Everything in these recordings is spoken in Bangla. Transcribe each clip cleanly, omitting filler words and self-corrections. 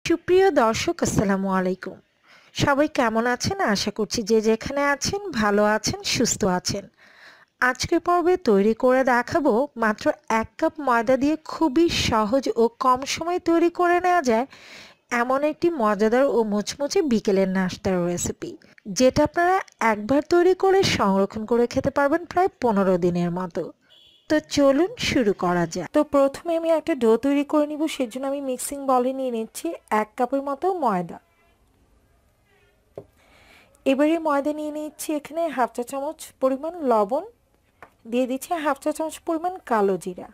সুপ্রিয় দর্শক আসসালামু আলাইকুম। সবাই কেমন আছেন? আশা করছি যে যেখানে আছেন ভালো আছেন, সুস্থ আছেন। আজকের পর্বে তৈরি করে দেখাবো মাত্র ১ কাপ ময়দা দিয়ে খুবই সহজ ও কম সময়ে তৈরি করে নেওয়া যায় এমন একটি মজাদার ও মুচমুচে বিকেলের নাস্তার রেসিপি, যেটা আপনারা একবার তৈরি করে সংরক্ষণ করে খেতে পারবেন প্রায় ১৫ দিনের মতো। তো চলুন শুরু করা যাক। তো প্রথমে আমি একটা ডো তৈরি করে নিব। সেজন্য আমি মিক্সিং বলে নিয়ে নিচ্ছি ১ কাপের মতো ময়দা। এবারে ময়দা নিয়ে নিচ্ছি এখানে 1/2 চা চামচ পরিমাণ লবণ, দিয়ে দিচ্ছি 1/2 চা চামচ পরিমাণ কালো জিরা।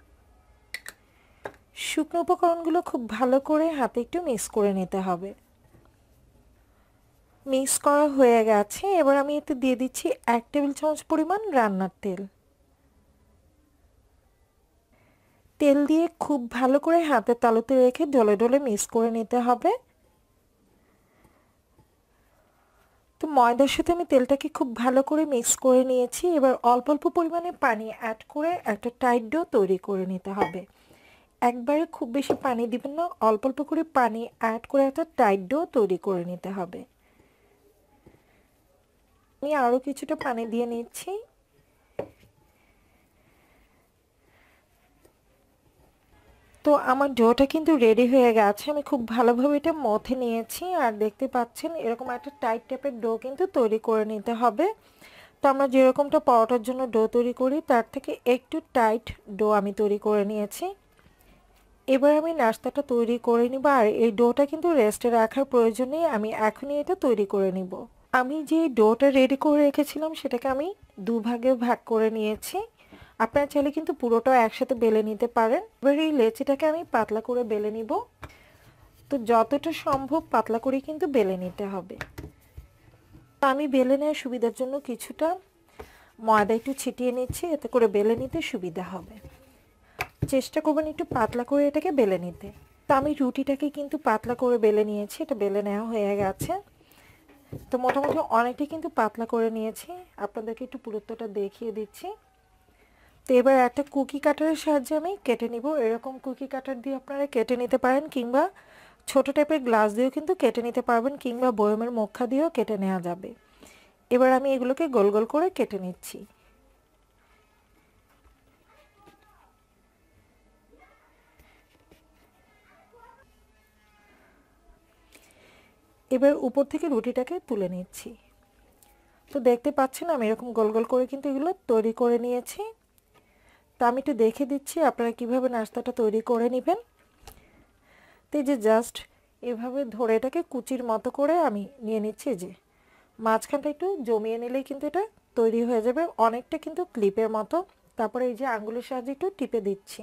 শুকনো উপকরণগুলো খুব ভালো করে হাতে একটু মিক্স করে নিতে হবে। মিক্স করা হয়ে গেছে। এবার আমি এতে দিয়ে দিচ্ছি 1 টেবিল চামচ পরিমাণ রান্নার তেল। তেল দিয়ে খুব ভালো করে হাতের তালুতে রেখে ডলে ডলে মিক্স করে নিতে হবে। তো ময়দার সাথে আমি তেলটাকে খুব ভালো করে মিক্স করে নিয়েছি। এবার অল্প অল্প পরিমাণে পানি অ্যাড করে একটা টাইট ডো তৈরি করে নিতে হবে। একবারে খুব বেশি পানি দিবেন না, অল্প অল্প করে পানি অ্যাড করে একটা টাইট ডো তৈরি করে নিতে হবে। আমি আরও কিছুটা পানি দিয়ে নিচ্ছি। তো আমার ডোটা কিন্তু রেডি হয়ে গেছে। আমি খুব ভালোভাবে এটা মথে নিয়েছি। আর দেখতে পাচ্ছেন এরকম একটা টাইট টাইপের ডো কিন্তু তৈরি করে নিতে হবে। তো আমরা যেরকমটা পরোটার জন্য ডো তৈরি করি তার থেকে একটু টাইট ডো আমি তৈরি করে নিয়েছি। এবার আমি নাস্তাটা তৈরি করে নিব। আর এই ডোটা কিন্তু রেস্টে রাখার প্রয়োজন নেই, আমি এখনই এটা তৈরি করে নিব। আমি যে ডোটা রেডি করে রেখেছিলাম সেটাকে আমি দুভাগে ভাগ করে নিয়েছি। আপনারা চাইলে কিন্তু পুরোটাও একসাথে বেলে নিতে পারেন। এবার এই লেচিটাকে আমি পাতলা করে বেলে নিব। তো যতটা সম্ভব পাতলা করে কিন্তু বেলে নিতে হবে। তো আমি বেলে নেওয়ার সুবিধার জন্য কিছুটা ময়দা একটু ছিটিয়ে নিচ্ছি, এতে করে বেলে নিতে সুবিধা হবে। চেষ্টা করবেন একটু পাতলা করে এটাকে বেলে নিতে। তো আমি রুটিটাকে কিন্তু পাতলা করে বেলে নিয়েছি, এটা বেলে নেওয়া হয়ে গেছে। তো মোটামুটি অনেকটাই কিন্তু পাতলা করে নিয়েছি, আপনাদেরকে একটু পুরুত্বটা দেখিয়ে দিচ্ছি। তো এবার একটা কুকি কাটারের সাহায্যে আমি কেটে নিব। এরকম কুকি কাটার দিয়ে আপনারা কেটে নিতে পারেন, কিংবা ছোট টাইপের গ্লাস দিয়েও কিন্তু কেটে নিতে পারবেন, কিংবা বয়মের মুখা দিয়েও কেটে নেওয়া যাবে। এবার আমি এগুলোকে গোল গোল করে কেটে নিচ্ছি। এবার উপর থেকে রুটিটাকে তুলে নিচ্ছি। তো দেখতে পাচ্ছেন আমি এরকম গোল গোল করে কিন্তু এগুলো তৈরি করে নিয়েছি। তো আমি একটু দেখে দিচ্ছি আপনারা কিভাবে নাস্তাটা তৈরি করে নেবেন। তো এই যে জাস্ট এভাবে ধরে এটাকে কুচির মতো করে আমি নিয়ে নিচ্ছি। যে মাঝখানটা একটু জমিয়ে নিলেই কিন্তু এটা তৈরি হয়ে যাবে, অনেকটা কিন্তু ক্লিপের মতো। তারপরে এই যে আঙ্গুলের সাহায্যে একটু টিপে দিচ্ছি।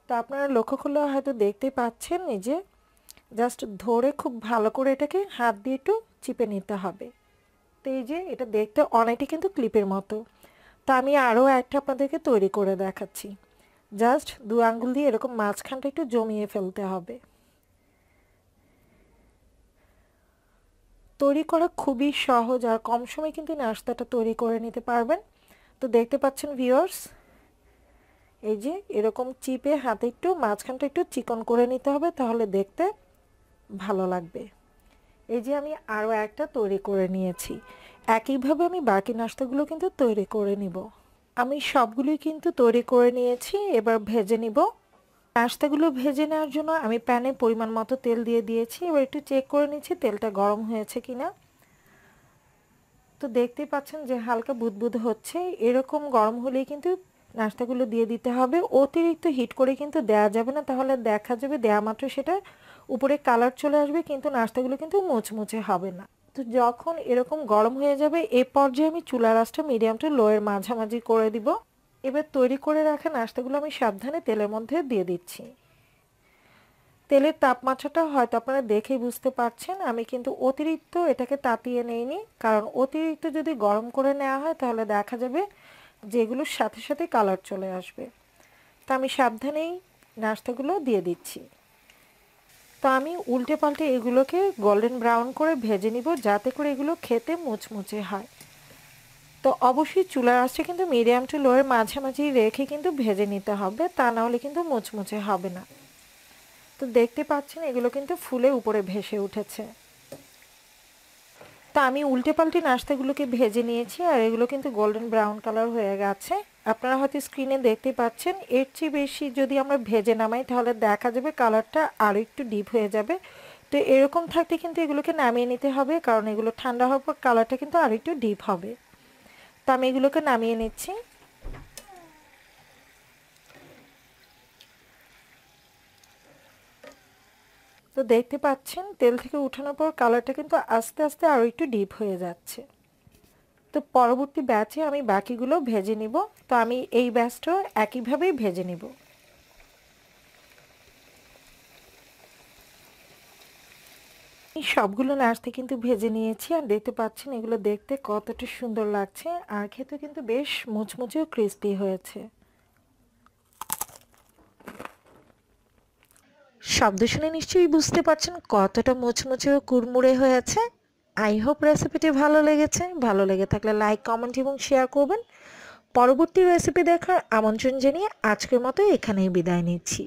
তো আপনারা লক্ষ্য করলে হয়তো দেখতে পাচ্ছেন, এই যে জাস্ট ধরে খুব ভালো করে এটাকে হাত দিয়ে একটু চিপে নিতে হবে। তো এই যে এটা দেখতে অনেকটা কিন্তু ক্লিপের মতো। তা আমি আরও একটা আপনাদেরকে তৈরি করে দেখাচ্ছি। জাস্ট 2 আঙ্গুল দিয়ে এরকম মাঝখানটা একটু জমিয়ে ফেলতে হবে। তৈরি করা খুবই সহজ, আর কম সময়ে কিন্তু নাস্তাটা তৈরি করে নিতে পারবেন। তো দেখতে পাচ্ছেন ভিউয়ার্স, এই যে এরকম চিপে হাতে একটু মাঝখানটা একটু চিকন করে নিতে হবে, তাহলে দেখতে ভালো লাগবে। এই যে আমি আরও একটা তৈরি করে নিয়েছি। একইভাবে আমি বাকি নাস্তাগুলো কিন্তু তৈরি করে নিব। আমি সবগুলোই কিন্তু তৈরি করে নিয়েছি, এবার ভেজে নিব। নাস্তাগুলো ভেজে নেওয়ার জন্য আমি প্যানে পরিমাণ মতো তেল দিয়ে দিয়েছি। এবার একটু চেক করে নিচ্ছি তেলটা গরম হয়েছে কিনা। তো দেখতেই পাচ্ছেন যে হালকা বুদবুদ হচ্ছে, এরকম গরম হলেই কিন্তু নাস্তাগুলো দিয়ে দিতে হবে। অতিরিক্ত হিট করে কিন্তু দেওয়া যাবে না, তাহলে দেখা যাবে দেওয়া মাত্র সেটা উপরে কালার চলে আসবে, কিন্তু নাস্তাগুলো কিন্তু মুচমুচে হবে না। তো যখন এরকম গরম হয়ে যাবে এই পর্যায়ে আমি চুলার আঁচটা মিডিয়াম টু লোয়ের মাঝামাঝি করে দিব। এবার তৈরি করে রাখা নাস্তাগুলো আমি সাবধানে তেলের মধ্যে দিয়ে দিচ্ছি। তেলের তাপমাত্রাটা হয়তো আপনারা দেখেই বুঝতে পারছেন, আমি কিন্তু অতিরিক্ত এটাকে তাতিয়ে নেইনি, কারণ অতিরিক্ত যদি গরম করে নেওয়া হয় তাহলে দেখা যাবে যেগুলোর সাথে সাথে কালার চলে আসবে। তো আমি সাবধানেই নাস্তাগুলো দিয়ে দিচ্ছি। তো আমি উল্টে পাল্টে এগুলোকে গোল্ডেন ব্রাউন করে ভেজে নিব, যাতে করে এগুলো খেতে মুচমুচে হয়। তো অবশ্যই চুলার আঁচটা কিন্তু মিডিয়াম টু লোয়ের মাঝামাঝি রেখে কিন্তু ভেজে নিতে হবে, তা না হলে কিন্তু মুচমুচে হবে না। তো তো দেখতে পাচ্ছেন এগুলো কিন্তু ফুলে উপরে ভেসে উঠেছে। তো আমি উল্টে পাল্টে নাস্তাগুলোকে ভেজে নিয়েছি আর এগুলো কিন্তু গোল্ডেন ব্রাউন কালার হয়ে গেছে। আপনারা হয়তো স্ক্রিনে দেখতে পাচ্ছেন। এর চেয়ে বেশি যদি আমরা ভেজে নামাই তাহলে দেখা যাবে কালারটা আরও একটু ডিপ হয়ে যাবে। তো এরকম থাকতে কিন্তু এগুলোকে নামিয়ে নিতে হবে, কারণ এগুলো ঠান্ডা হওয়ার পর কালারটা কিন্তু আরও একটু ডিপ হবে। তো আমি এগুলোকে নামিয়ে নিচ্ছি। তো দেখতে পাচ্ছেন তেল থেকে উঠানোর পর কালারটা কিন্তু আস্তে আস্তে আরও একটু ডিপ হয়ে যাচ্ছে। তো পরবর্তী ব্যাচে আমি বাকিগুলো ভেজে নিব। তো আমি এই ব্যাচটাও একইভাবেই ভেজে নিব। সবগুলো নাস্তা কিন্তু ভেজে নিয়েছি আর দেখতে পাচ্ছেন এগুলো দেখতে কতটা সুন্দর লাগছে আর খেতে কিন্তু বেশ মুচমুচে ও ক্রিস্পি হয়েছে। শব্দ শুনে নিশ্চয়ই বুঝতে পারছেন কতটা মুচমুচে ও কুড়মুড়ে হয়েছে। আই হোপ রেসিপিটি ভালো লেগেছে। ভালো লেগে থাকলে লাইক, কমেন্ট এবং শেয়ার করবেন। পরবর্তী রেসিপি দেখার আমন্ত্রণ জানিয়ে আজকের মতো এখানেই বিদায় নিচ্ছি।